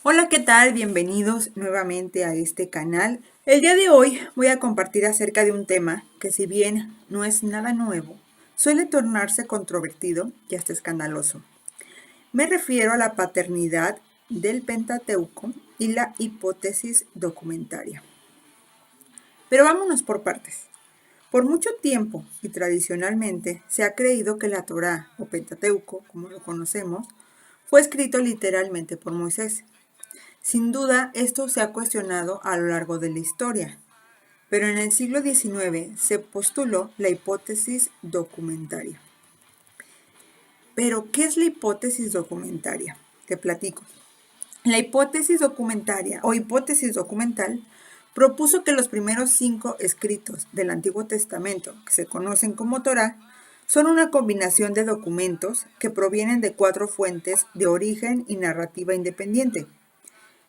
Hola, ¿qué tal? Bienvenidos nuevamente a este canal. El día de hoy voy a compartir acerca de un tema que, si bien no es nada nuevo, suele tornarse controvertido y hasta escandaloso. Me refiero a la paternidad del Pentateuco y la hipótesis documentaria. Pero vámonos por partes. Por mucho tiempo y tradicionalmente se ha creído que la Torá o Pentateuco, como lo conocemos, fue escrito literalmente por Moisés. Sin duda, esto se ha cuestionado a lo largo de la historia, pero en el siglo XIX se postuló la hipótesis documentaria. ¿Pero qué es la hipótesis documentaria? Te platico. La hipótesis documentaria o hipótesis documental propuso que los primeros 5 escritos del Antiguo Testamento, que se conocen como Torá, son una combinación de documentos que provienen de 4 fuentes de origen y narrativa independiente,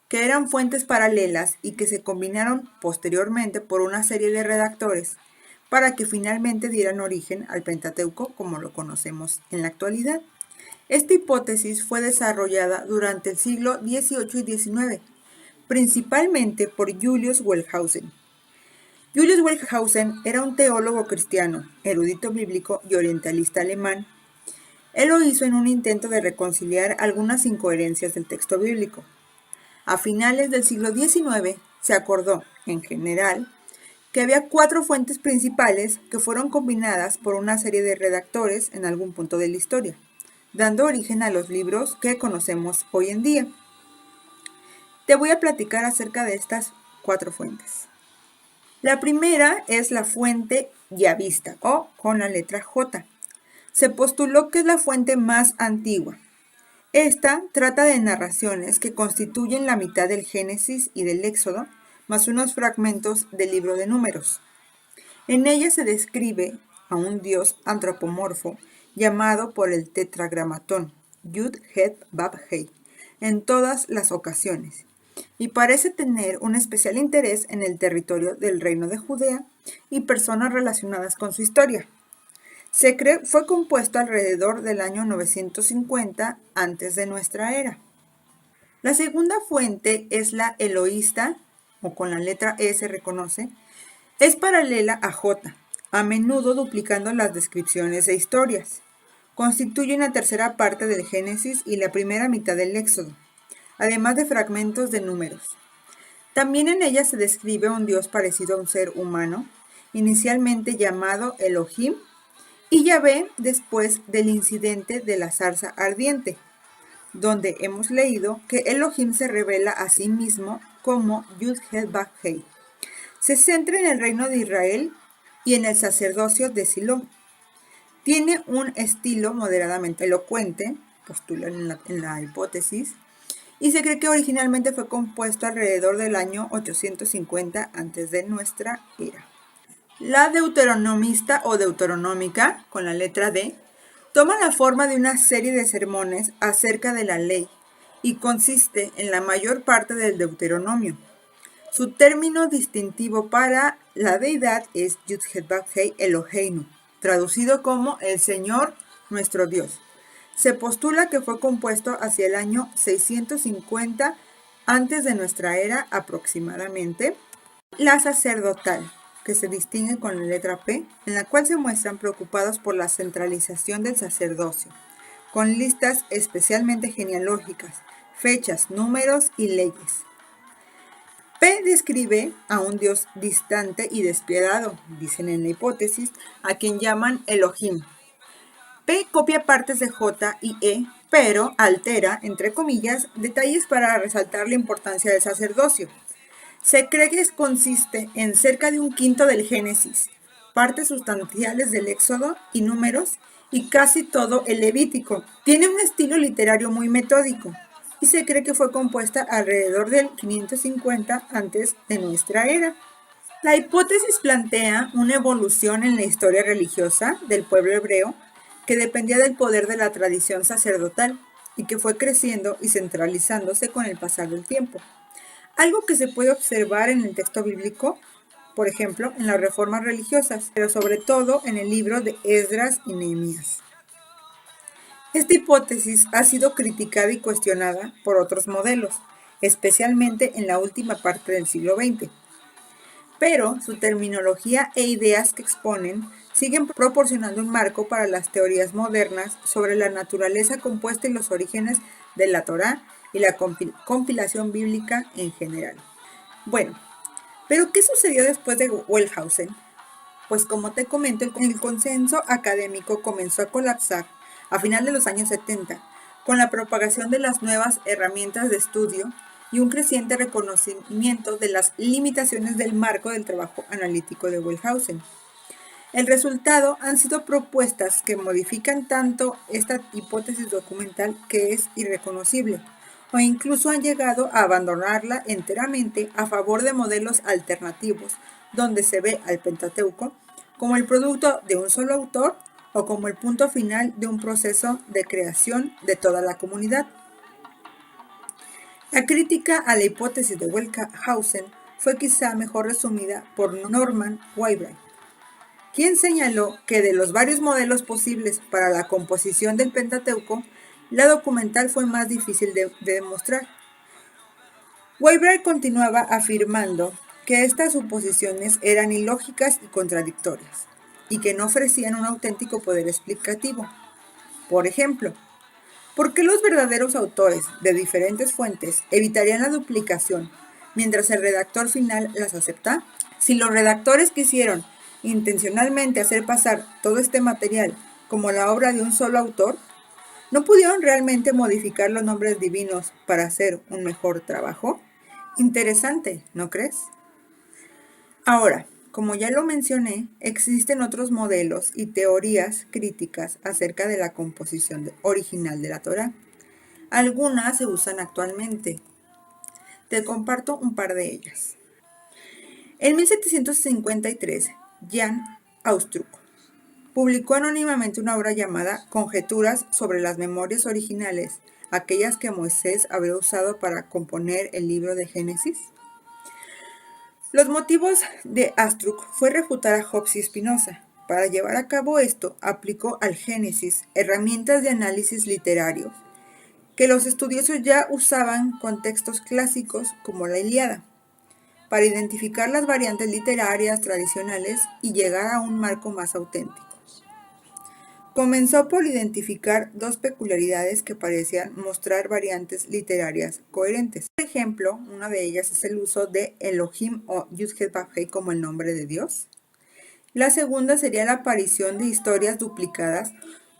que eran fuentes paralelas y que se combinaron posteriormente por una serie de redactores para que finalmente dieran origen al Pentateuco como lo conocemos en la actualidad. Esta hipótesis fue desarrollada durante el siglo XVIII y XIX, principalmente por Julius Wellhausen. Julius Wellhausen era un teólogo cristiano, erudito bíblico y orientalista alemán. Él lo hizo en un intento de reconciliar algunas incoherencias del texto bíblico. A finales del siglo XIX se acordó, en general, que había 4 fuentes principales que fueron combinadas por una serie de redactores en algún punto de la historia, dando origen a los libros que conocemos hoy en día. Te voy a platicar acerca de estas 4 fuentes. La primera es la fuente yavista o con la letra J. Se postuló que es la fuente más antigua. Esta trata de narraciones que constituyen la mitad del Génesis y del Éxodo, más unos fragmentos del libro de Números. En ella se describe a un dios antropomorfo llamado por el tetragramatón Yud, Het, Bab, Hei en todas las ocasiones, y parece tener un especial interés en el territorio del reino de Judea y personas relacionadas con su historia. Se cree fue compuesto alrededor del año 950 antes de nuestra era. La segunda fuente es la eloísta, o con la letra E se reconoce, es paralela a J, a menudo duplicando las descripciones e historias. Constituye una tercera parte del Génesis y la primera mitad del Éxodo, además de fragmentos de Números. También en ella se describe un dios parecido a un ser humano, inicialmente llamado Elohim, y Yahvé después del incidente de la zarza ardiente, donde hemos leído que Elohim se revela a sí mismo como Yud-Heh-Vah-Hei. Se centra en el reino de Israel y en el sacerdocio de Silo. Tiene un estilo moderadamente elocuente, postulan en la hipótesis, y se cree que originalmente fue compuesto alrededor del año 850 antes de nuestra era. La deuteronomista o deuteronómica, con la letra D, toma la forma de una serie de sermones acerca de la ley y consiste en la mayor parte del Deuteronomio. Su término distintivo para la deidad es Yud-Heh-Vah-Hei Eloheinu, traducido como el Señor nuestro Dios. Se postula que fue compuesto hacia el año 650 antes de nuestra era aproximadamente. La sacerdotal, que se distingue con la letra P, en la cual se muestran preocupados por la centralización del sacerdocio, con listas especialmente genealógicas, fechas, números y leyes. P describe a un dios distante y despiadado, dicen en la hipótesis, a quien llaman Elohim. P copia partes de J y E, pero altera, entre comillas, detalles para resaltar la importancia del sacerdocio. Se cree que consiste en cerca de un quinto del Génesis, partes sustanciales del Éxodo y Números, y casi todo el Levítico. Tiene un estilo literario muy metódico, y se cree que fue compuesta alrededor del 550 antes de nuestra era. La hipótesis plantea una evolución en la historia religiosa del pueblo hebreo que dependía del poder de la tradición sacerdotal y que fue creciendo y centralizándose con el pasar del tiempo. Algo que se puede observar en el texto bíblico, por ejemplo, en las reformas religiosas, pero sobre todo en el libro de Esdras y Nehemías. Esta hipótesis ha sido criticada y cuestionada por otros modelos, especialmente en la última parte del siglo XX. Pero su terminología e ideas que exponen siguen proporcionando un marco para las teorías modernas sobre la naturaleza compuesta y los orígenes de la Torá y la compilación bíblica en general. Bueno, pero ¿qué sucedió después de Wellhausen? Pues como te comento, el consenso académico comenzó a colapsar a final de los años 70 con la propagación de las nuevas herramientas de estudio y un creciente reconocimiento de las limitaciones del marco del trabajo analítico de Wellhausen. El resultado han sido propuestas que modifican tanto esta hipótesis documental que es irreconocible, o incluso han llegado a abandonarla enteramente a favor de modelos alternativos, donde se ve al Pentateuco como el producto de un solo autor o como el punto final de un proceso de creación de toda la comunidad. La crítica a la hipótesis de Wellhausen fue quizá mejor resumida por Norman Whybray, quien señaló que de los varios modelos posibles para la composición del Pentateuco, la documental fue más difícil de demostrar. Whybray continuaba afirmando que estas suposiciones eran ilógicas y contradictorias, y que no ofrecían un auténtico poder explicativo. Por ejemplo, ¿por qué los verdaderos autores de diferentes fuentes evitarían la duplicación mientras el redactor final las acepta? Si los redactores quisieron intencionalmente hacer pasar todo este material como la obra de un solo autor, ¿no pudieron realmente modificar los nombres divinos para hacer un mejor trabajo? Interesante, ¿no crees? Ahora, como ya lo mencioné, existen otros modelos y teorías críticas acerca de la composición original de la Torá. Algunas se usan actualmente. Te comparto un par de ellas. En 1753, Jan Austruc publicó anónimamente una obra llamada Conjeturas sobre las memorias originales, aquellas que Moisés habría usado para componer el libro de Génesis. Los motivos de Astruc fue refutar a Hobbes y Spinoza. Para llevar a cabo esto, aplicó al Génesis herramientas de análisis literario que los estudiosos ya usaban con textos clásicos como la Ilíada, para identificar las variantes literarias tradicionales y llegar a un marco más auténtico. Comenzó por identificar dos peculiaridades que parecían mostrar variantes literarias coherentes. Por ejemplo, una de ellas es el uso de Elohim o Yud-Heh-Vav-Heh como el nombre de Dios. La segunda sería la aparición de historias duplicadas,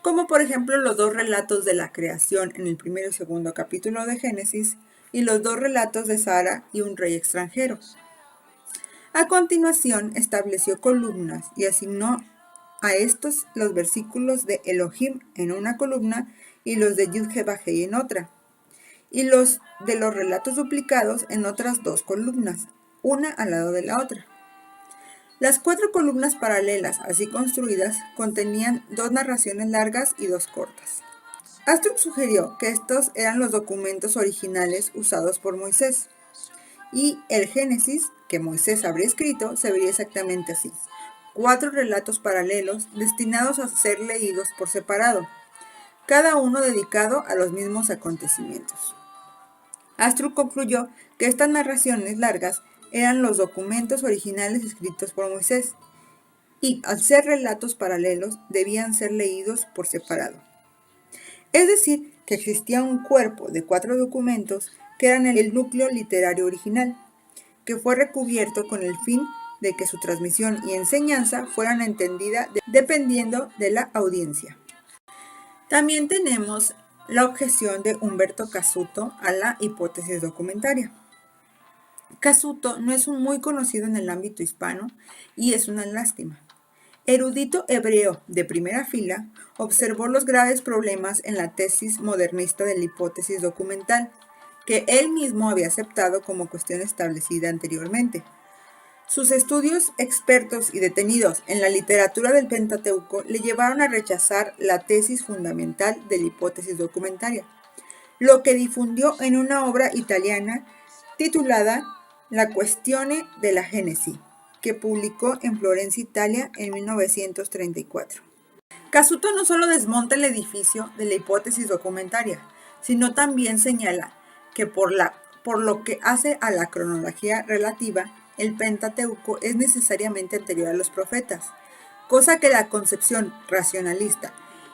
como por ejemplo los dos relatos de la creación en el primero y segundo capítulo de Génesis y los dos relatos de Sara y un rey extranjero. A continuación, estableció columnas y asignó a estos los versículos de Elohim en una columna y los de Yud-Heh-Vav-Heh en otra, y los de los relatos duplicados en otras dos columnas, una al lado de la otra. Las 4 columnas paralelas así construidas contenían 2 narraciones largas y 2 cortas. Astruc sugirió que estos eran los documentos originales usados por Moisés, y el Génesis que Moisés habría escrito se vería exactamente así: 4 relatos paralelos destinados a ser leídos por separado, cada uno dedicado a los mismos acontecimientos. Astruc concluyó que estas narraciones largas eran los documentos originales escritos por Moisés, y al ser relatos paralelos debían ser leídos por separado. Es decir, que existía un cuerpo de 4 documentos que eran el núcleo literario original, que fue recubierto con el fin de que su transmisión y enseñanza fueran entendidas dependiendo de la audiencia. También tenemos la objeción de Humberto Cassuto a la hipótesis documentaria. Cassuto no es muy conocido en el ámbito hispano y es una lástima. Erudito hebreo de primera fila, observó los graves problemas en la tesis modernista de la hipótesis documental, que él mismo había aceptado como cuestión establecida anteriormente. Sus estudios expertos y detenidos en la literatura del Pentateuco le llevaron a rechazar la tesis fundamental de la hipótesis documentaria, lo que difundió en una obra italiana titulada La Questione della Genesi, que publicó en Florencia, Italia, en 1934. Cassuto no solo desmonta el edificio de la hipótesis documentaria, sino también señala que por por lo que hace a la cronología relativa, el Pentateuco es necesariamente anterior a los profetas, cosa que la concepción racionalista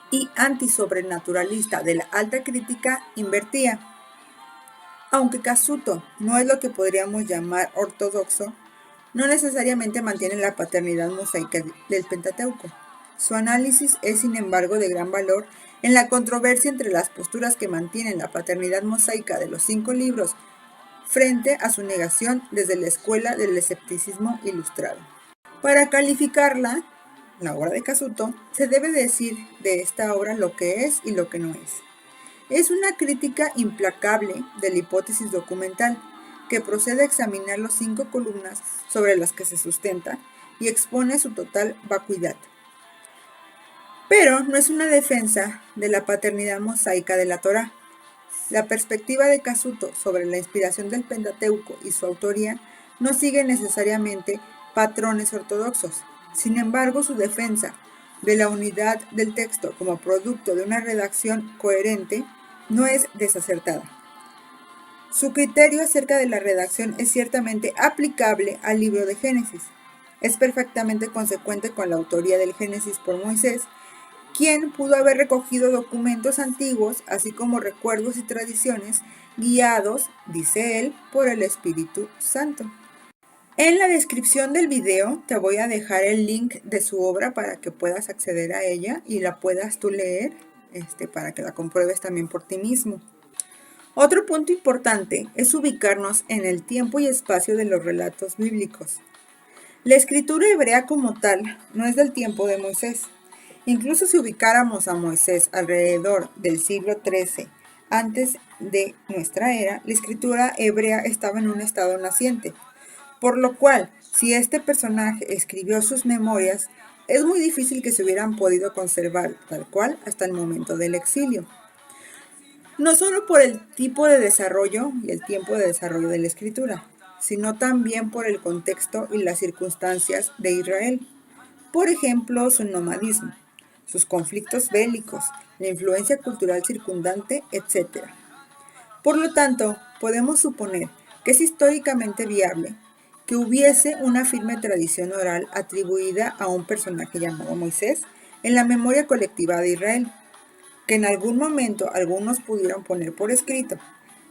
y antisobrenaturalista de la alta crítica invertía. Aunque Casuto no es lo que podríamos llamar ortodoxo, no necesariamente mantiene la paternidad mosaica del Pentateuco. Su análisis es, sin embargo, de gran valor en la controversia entre las posturas que mantienen la paternidad mosaica de los 5 libros frente a su negación desde la escuela del escepticismo ilustrado. Para calificarla, la obra de Casuto, se debe decir de esta obra lo que es y lo que no es. Es una crítica implacable de la hipótesis documental, que procede a examinar las 5 columnas sobre las que se sustenta y expone su total vacuidad. Pero no es una defensa de la paternidad mosaica de la Torá. La perspectiva de Casuto sobre la inspiración del Pentateuco y su autoría no sigue necesariamente patrones ortodoxos. Sin embargo, su defensa de la unidad del texto como producto de una redacción coherente no es desacertada. Su criterio acerca de la redacción es ciertamente aplicable al libro de Génesis. Es perfectamente consecuente con la autoría del Génesis por Moisés, quien pudo haber recogido documentos antiguos, así como recuerdos y tradiciones, guiados, dice él, por el Espíritu Santo. En la descripción del video te voy a dejar el link de su obra para que puedas acceder a ella y la puedas tú leer, para que la compruebes también por ti mismo. Otro punto importante es ubicarnos en el tiempo y espacio de los relatos bíblicos. La escritura hebrea como tal no es del tiempo de Moisés. Incluso si ubicáramos a Moisés alrededor del siglo XIII antes de nuestra era, la escritura hebrea estaba en un estado naciente. Por lo cual, si este personaje escribió sus memorias, es muy difícil que se hubieran podido conservar tal cual hasta el momento del exilio. No solo por el tipo de desarrollo y el tiempo de desarrollo de la escritura, sino también por el contexto y las circunstancias de Israel. Por ejemplo, su nomadismo, sus conflictos bélicos, la influencia cultural circundante, etc. Por lo tanto, podemos suponer que es históricamente viable que hubiese una firme tradición oral atribuida a un personaje llamado Moisés en la memoria colectiva de Israel, que en algún momento algunos pudieron poner por escrito,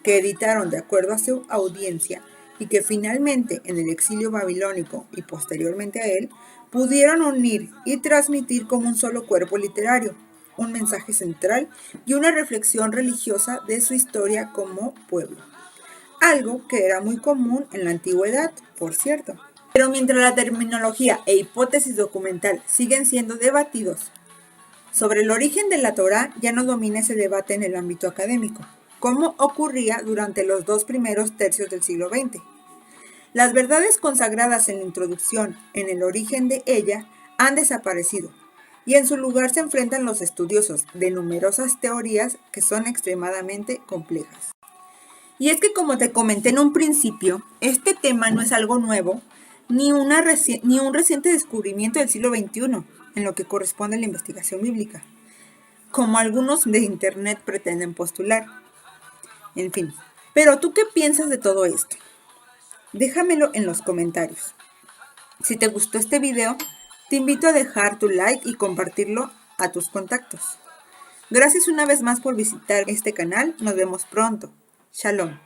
que editaron de acuerdo a su audiencia y que finalmente en el exilio babilónico y posteriormente a él pudieron unir y transmitir como un solo cuerpo literario, un mensaje central y una reflexión religiosa de su historia como pueblo. Algo que era muy común en la antigüedad, por cierto. Pero mientras la terminología e hipótesis documental siguen siendo debatidos, sobre el origen de la Torá ya no domina ese debate en el ámbito académico, como ocurría durante los 2 primeros tercios del siglo XX. Las verdades consagradas en la introducción en el origen de ella han desaparecido, y en su lugar se enfrentan los estudiosos de numerosas teorías que son extremadamente complejas. Y es que, como te comenté en un principio, este tema no es algo nuevo, ni un reciente descubrimiento del siglo XXI, en lo que corresponde a la investigación bíblica, como algunos de internet pretenden postular. En fin, pero ¿tú qué piensas de todo esto? Déjamelo en los comentarios. Si te gustó este video, te invito a dejar tu like y compartirlo a tus contactos. Gracias una vez más por visitar este canal. Nos vemos pronto. Shalom.